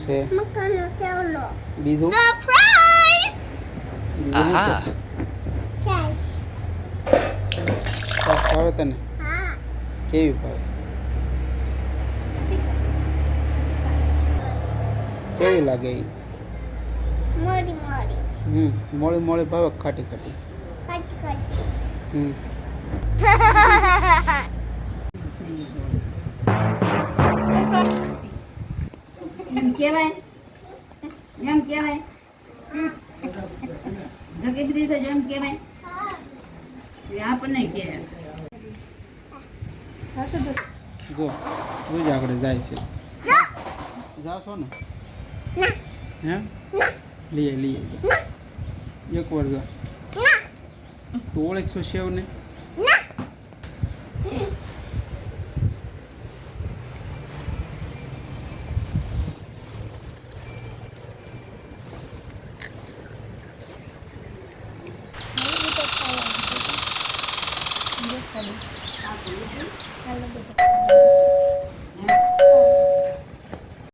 છે મકાનો સેવલો બીજું સરપ્રાઈઝ આહા ચેસ ભાવે તને હા કેવી ભાવે કેવી લાગે ઈ મોડી મોડી મોળી મોળી ભાવે કે ખાટી ખાટી ખાટી ખાટી એમ કહેવાય જગી રીતે જો એમ કહેવાય એ આપણને કહે જો જોઈ આગળ જાય છે જાશો ને હે લઈએ લઈએ એક વાર જા તો ઓળખશો શેવ ને